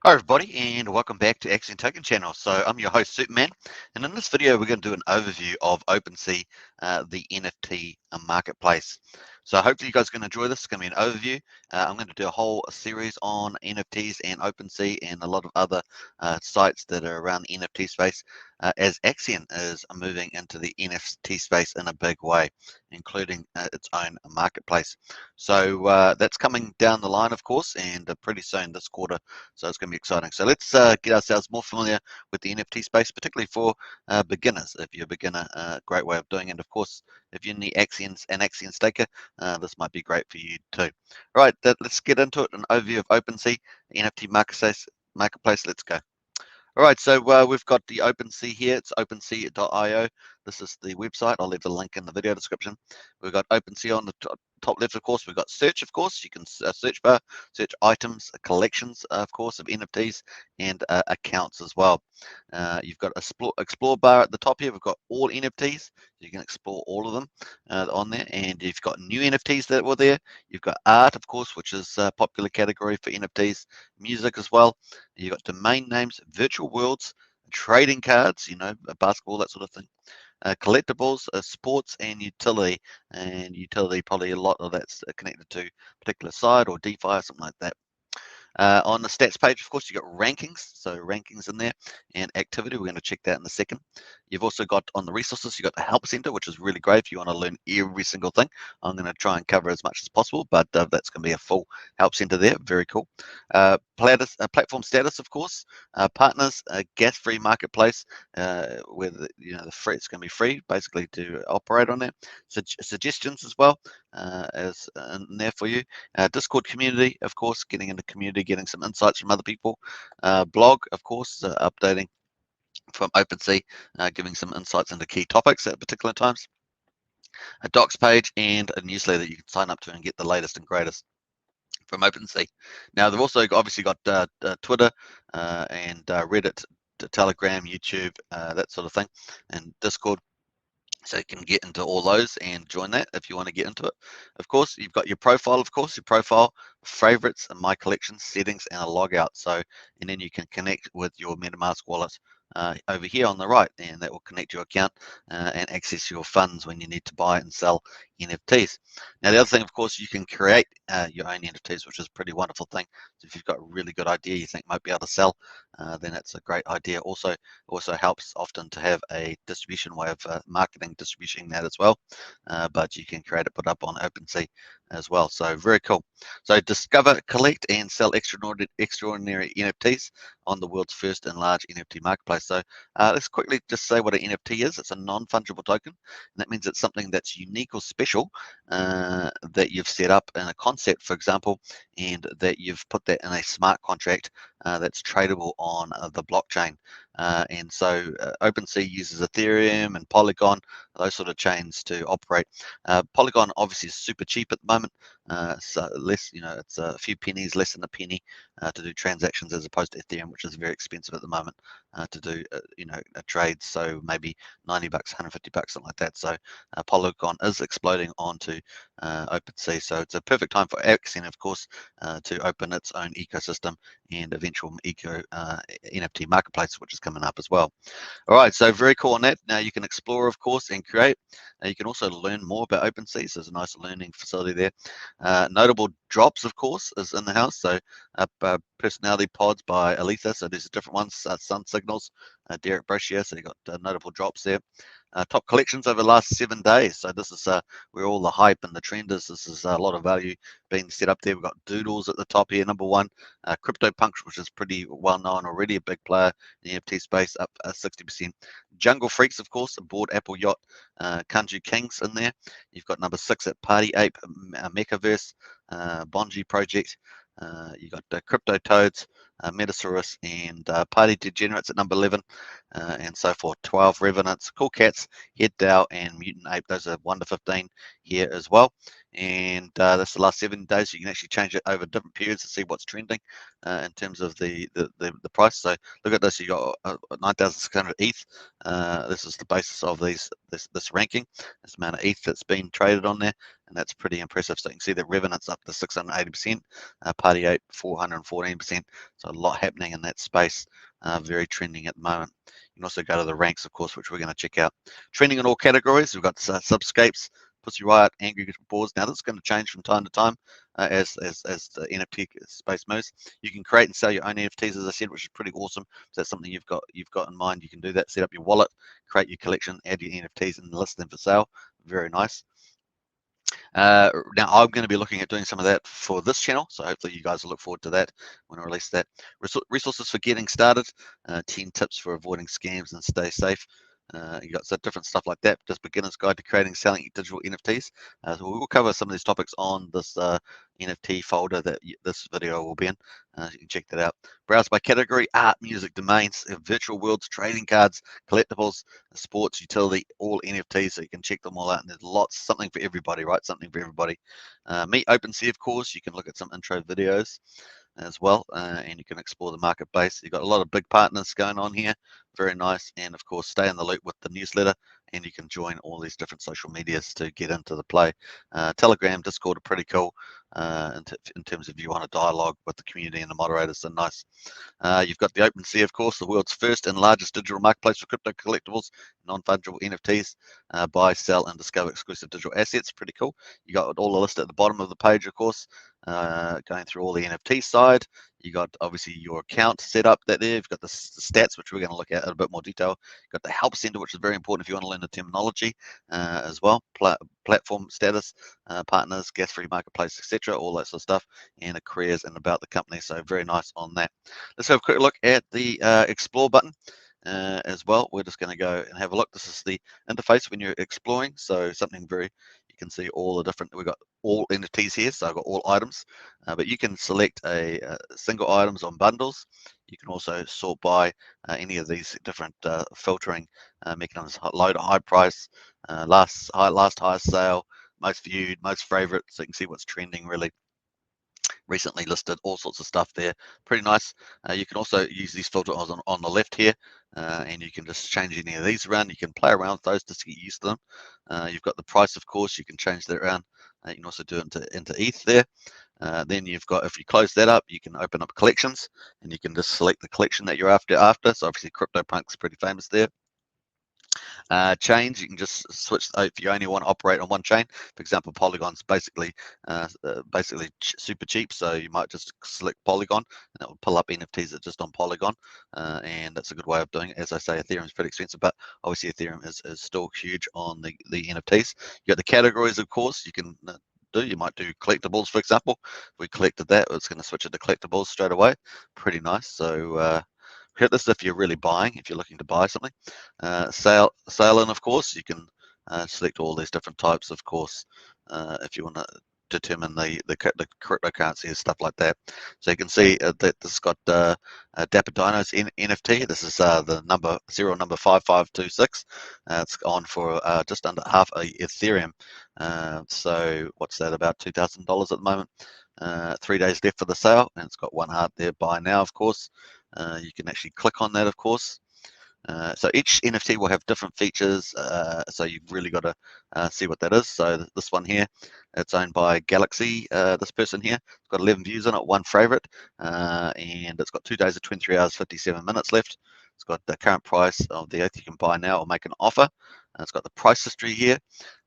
Hi everybody, and welcome back to Axiom Token Channel. So I'm your host Superman, and in this video we're going to do an overview of Opensea, the NFT marketplace. So hopefully you guys are going to enjoy this. It's going to be an overview. I'm going to do a whole series on NFTs and Opensea and a lot of other sites that are around the NFT space, as Axiom is moving into the NFT space in a big way, including its own marketplace. So that's coming down the line, of course, and pretty soon this quarter. So it's going to be exciting. So let's get ourselves more familiar with the NFT space, particularly for beginners. If you're a beginner, great way of doing it. Of course, if you're in the Axions and Axion staker, this might be great for you too. All right, let's get into it. An overview of OpenSea, NFT marketplace. Let's go. All right, so we've got the OpenSea here. It's opensea.io. This is the website. I'll leave the link in the video description. We've got OpenSea on the top left, of course. We've got search, of course. You can search bar, search items, collections, of course, of NFTs, and accounts as well. You've got explore bar at the top here. We've got all NFTs. You can explore all of them on there. And you've got new NFTs that were there. You've got art, of course, which is a popular category for NFTs, music as well. You've got domain names, virtual worlds, trading cards, basketball, that sort of thing, collectibles, sports, and utility. And utility, probably a lot of that's connected to a particular site or DeFi or something like that. On the stats page, of course, you've got rankings, so rankings in there, and activity. We're going to check that in a second. You've also got on the resources, you've got the help center, which is really great if you want to learn every single thing. I'm going to try and cover as much as possible, but that's going to be a full help center there. Very cool. Platform status, of course, partners, gas-free marketplace, where it's going to be free basically to operate on there. Suggestions as well as in there for you. Discord community, of course, getting into community, getting some insights from other people. Blog, of course, updating from OpenSea, giving some insights into key topics at particular times. A docs page and a newsletter that you can sign up to and get the latest and greatest from OpenSea. Now, they've also obviously got Twitter and Reddit, Telegram, YouTube, that sort of thing, and Discord. So you can get into all those and join that if you want to get into it. Of course, you've got your profile, your profile, favorites, and my collections, settings, and a logout. So, and then you can connect with your MetaMask wallet over here on the right, and that will connect your account and access your funds when you need to buy and sell NFTs. Now, the other thing, of course, you can create your own NFTs, which is a pretty wonderful thing. So if you've got a really good idea you think might be able to sell, then that's a great idea. Also helps often to have a distribution way of marketing, distributing that as well. But you can create it, put up on OpenSea as well. So very cool. So discover, collect, and sell extraordinary NFTs on the world's first and large NFT marketplace. So let's quickly just say what an NFT is. It's a non-fungible token. And that means it's something that's unique or special that you've set up in a concept, for example, and that you've put that in a smart contract that's tradable on the blockchain. And so OpenSea uses Ethereum and Polygon, those sort of chains to operate. Polygon obviously is super cheap at the moment, so less, it's a few pennies, less than a penny to do transactions, as opposed to Ethereum, which is very expensive at the moment to do, a trade. So maybe 90 bucks, 150 bucks, something like that. So Polygon is exploding onto OpenSea. So it's a perfect time for Axiom, of course, to open its own ecosystem and eventual NFT marketplace, which is coming up as well. All right, so very cool on that. Now you can explore, of course, and create. You can also learn more about OpenSea. So there's a nice learning facility there. Notable drops, of course, is in the house. So personality pods by Aletha. So there's different ones. Sun Signals, Derek Brashier. So you got notable drops there. Top collections over the last 7 days. So this is where all the hype and the trend is. This is a lot of value being set up there. We've got Doodles at the top here, number one. CryptoPunks, which is pretty well known already, a big player in the NFT space, up 60%. Jungle Freaks, of course, aboard Apple Yacht. Kanju Kings in there. You've got number 6 at Party Ape, Mechaverse, Bonji Project. You got Crypto Toads, Metasaurus, and Party Degenerates at number 11, and so forth. 12 Revenants, Cool Cats, Head DAO, and Mutant Ape. Those are 1 to 15 here as well. and that's the last 7 days. So you can actually change it over different periods to see what's trending in terms of the price. So look at this. You got 9,600 ETH. This is the basis of this ranking. This amount of ETH that's been traded on there, and that's pretty impressive. So you can see that Revenant's up to 680%, Party Ape 414%. So a lot happening in that space. Very trending at the moment. You can also go to the ranks, of course, which we're going to check out. Trending in all categories. We've got Subscapes, Pussy Riot, Angry Boards. Now this is going to change from time to time as the NFT space moves. You can create and sell your own NFTs, as I said, which is pretty awesome. So that's something you've got in mind. You can do that. Set up your wallet, create your collection, add your NFTs, and list them for sale. Very nice. Now I'm going to be looking at doing some of that for this channel, so hopefully you guys will look forward to that when I release that. Resources for getting started, 10 tips for avoiding scams and stay safe. You got some different stuff like that. Just beginner's guide to creating, selling digital NFTs. So we will cover some of these topics on this NFT folder that this video will be in. You can check that out. Browse by category: art, music, domains, virtual worlds, trading cards, collectibles, sports, utility, all NFTs. So you can check them all out. And there's something for everybody, right? Something for everybody. Meet Opensea, of course. You can look at some intro videos as well, and you can explore the marketplace. You've got a lot of big partners going on here. Very nice. And of course, stay in the loop with the newsletter, and you can join all these different social medias to get into the play. Telegram, Discord are pretty cool in terms of you want to dialogue with the community and the moderators. So nice. You've got the OpenSea, of course, the world's first and largest digital marketplace for crypto collectibles, non-fungible NFTs. Buy, sell, and discover exclusive digital assets. Pretty cool. You got all the list at the bottom of the page, of course. Going through all the NFT side. You got obviously your account set up there. You've got the stats, which we're going to look at in a bit more detail. You've got the help center, which is very important if you want to learn the terminology as well. Platform status, partners, gas-free marketplace, etc. All that sort of stuff, and the careers and about the company. So very nice on that. Let's have a quick look at the explore button. As well, we're just going to go and have a look. This is the interface when you're exploring. So something very, you can see all the different. We've got all NFTs here, so I've got all items. But you can select a single items on bundles. You can also sort by any of these different filtering mechanisms: low to high price, last highest sale, most viewed, most favorite. So you can see what's trending really. Recently listed, all sorts of stuff there. Pretty nice. You can also use these filters on the left here, and you can just change any of these around. You can play around with those just to get used to them. You've got the price, of course. You can change that around. You can also do it into ETH there. Then you've got, if you close that up, you can open up collections, and you can just select the collection that you're after. So obviously CryptoPunk's pretty famous there. Chains, you can just switch if you only want to operate on one chain. For example, Polygon's basically super cheap, so you might just select Polygon and it will pull up NFTs that just on Polygon, and that's a good way of doing it. As I say, Ethereum is pretty expensive, but obviously Ethereum is still huge on the NFTs. You got the categories, of course. You can you might do collectibles, for example. If we collected that, it's going to switch it to collectibles straight away. Pretty nice. So this if you're really buying, if you're looking to buy something. Sale in, of course, you can select all these different types, of course, if you want to determine the cryptocurrency and stuff like that. So you can see that this has got Dapper Dino's NFT. This is the number 5526. It's on for just under half a Ethereum. So what's that, about $2,000 at the moment? 3 days left for the sale, and it's got one heart there, buy now, of course. You can actually click on that, of course. So each NFT will have different features, so you've really got to see what that is. So this one here, it's owned by Galaxy, this person here. It's got 11 views on it, one favorite, and it's got 2 days of 23 hours, 57 minutes left. It's got the current price of the ETH you can buy now or make an offer. It's got the price history here,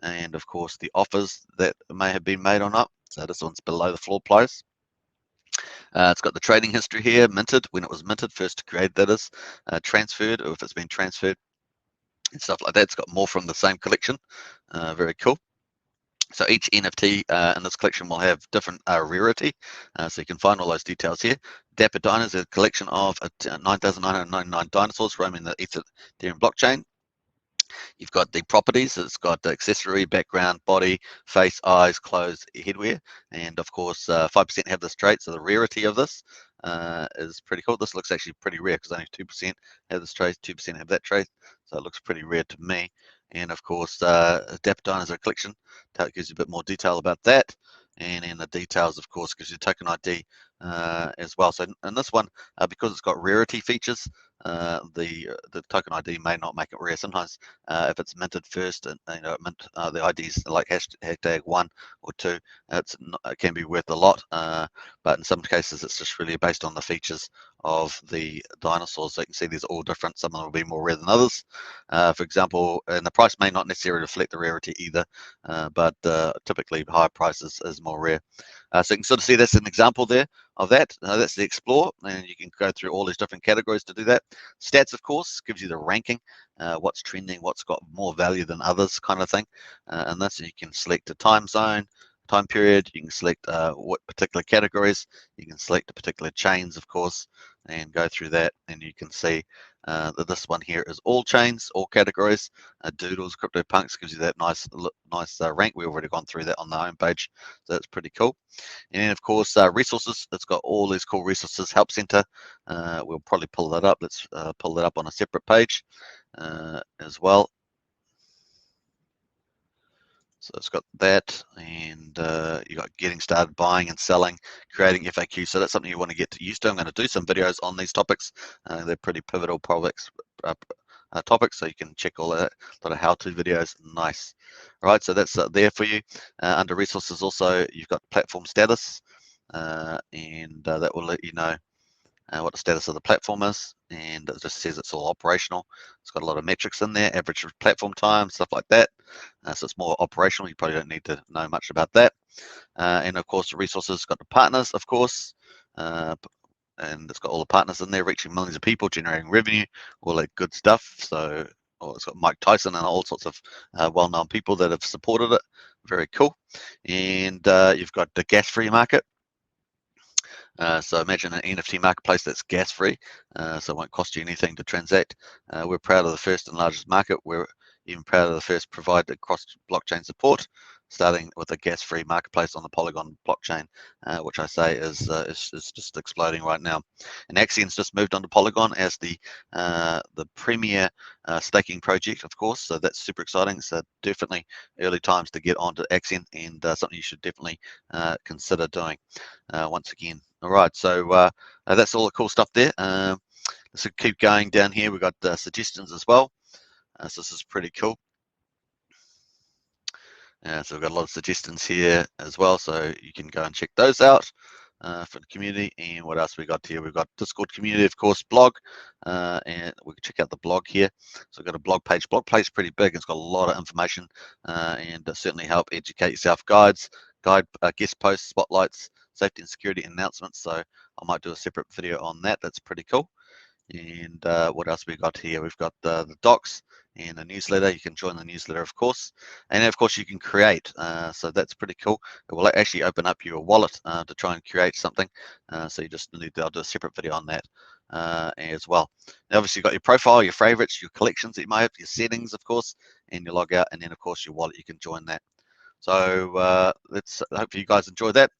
and of course the offers that may have been made or not. So this one's below the floor price. It's got the trading history here, minted, when it was minted, first created, that is, transferred, or if it's been transferred, and stuff like that. It's got more from the same collection. Very cool. So each NFT in this collection will have different rarity, so you can find all those details here. Dapper Dino is a collection of 9,999 dinosaurs roaming the Ethereum blockchain. You've got the properties. It's got the accessory, background, body, face, eyes, clothes, headwear, and of course 5% have this trait. So the rarity of this is pretty cool. This looks actually pretty rare because only 2% have this trait, 2% have that trait. So it looks pretty rare to me. And of course, Dapper is a collection that gives you a bit more detail about that. And in the details, of course, gives you token ID as well. So in this one, because it's got rarity features, the token ID may not make it rare. Sometimes if it's minted first, and the IDs like hashtag 1 or 2, it can be worth a lot. But in some cases, it's just really based on the features of the dinosaurs. So you can see these are all different. Some of them will be more rare than others. For example, and the price may not necessarily reflect the rarity either, but typically higher prices is more rare. So you can sort of see that's an example there of that. That's the Explore, and you can go through all these different categories to do that. Stats, of course, gives you the ranking, what's trending, what's got more value than others kind of thing. And this, you can select a time zone, time period, you can select what particular categories, you can select the particular chains, of course, and go through that, and you can see that this one here is all chains, all categories. Doodles, CryptoPunks gives you that nice rank. We've already gone through that on the home page, so that's pretty cool. And then, of course, resources. It's got all these cool resources. Help Center. We'll probably pull that up. Let's pull that up on a separate page as well. So it's got that, and you got getting started, buying and selling, creating FAQ. So that's something you want to get used to. I'm going to do some videos on these topics. They're pretty pivotal topics, so you can check all that. A lot of how-to videos. Nice. All right, so that's there for you. Under resources, also you've got platform status, and that will let you know what the status of the platform is, and it just says it's all operational. It's got a lot of metrics in there, average platform time, stuff like that. So it's more operational. You probably don't need to know much about that. And of course, the resources got the partners, of course, and it's got all the partners in there, reaching millions of people, generating revenue, all that good stuff. So it's got Mike Tyson and all sorts of well-known people that have supported it. Very cool. And you've got the gas-free market. So imagine an NFT marketplace that's gas-free, so it won't cost you anything to transact. We're proud of the first and largest market. We're even proud of the first provider cross-blockchain support, starting with a gas-free marketplace on the Polygon blockchain, which I say is just exploding right now. And Axion's just moved onto Polygon as the premier staking project, of course. So that's super exciting. So definitely early times to get onto Axion, and something you should definitely consider doing once again. All right, so that's all the cool stuff there. Let's keep going down here. We've got suggestions as well. So this is pretty cool. So we've got a lot of suggestions here as well, so you can go and check those out for the community. And what else we got here? We've got Discord community, of course, blog, and we can check out the blog here. So we've got a blog page. Blog page is pretty big. It's got a lot of information and certainly help educate yourself. Guides, guest posts, spotlights, safety and security announcements. So I might do a separate video on that. That's pretty cool. And what else we got here? We've got the docs and a newsletter. You can join the newsletter, of course, and of course you can create. So that's pretty cool. It will actually open up your wallet to try and create something. So you just need to, I'll do a separate video on that as well. Now, obviously you've got your profile, your favorites, your collections that you might have, your settings, of course, and your logout, and then of course your wallet. You can join that. So let's hopefully you guys enjoy that.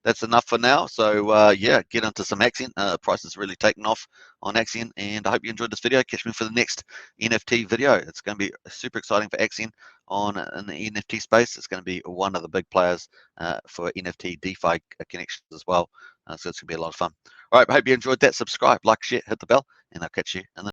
That's enough for now. So yeah, get into some Axion. Price is really taken off on Axion, and I hope you enjoyed this video. Catch me for the next NFT video. It's going to be super exciting for Axion in the NFT space. It's going to be one of the big players for NFT DeFi connections as well. So it's going to be a lot of fun. All right, I hope you enjoyed that. Subscribe, like, share, hit the bell, and I'll catch you in the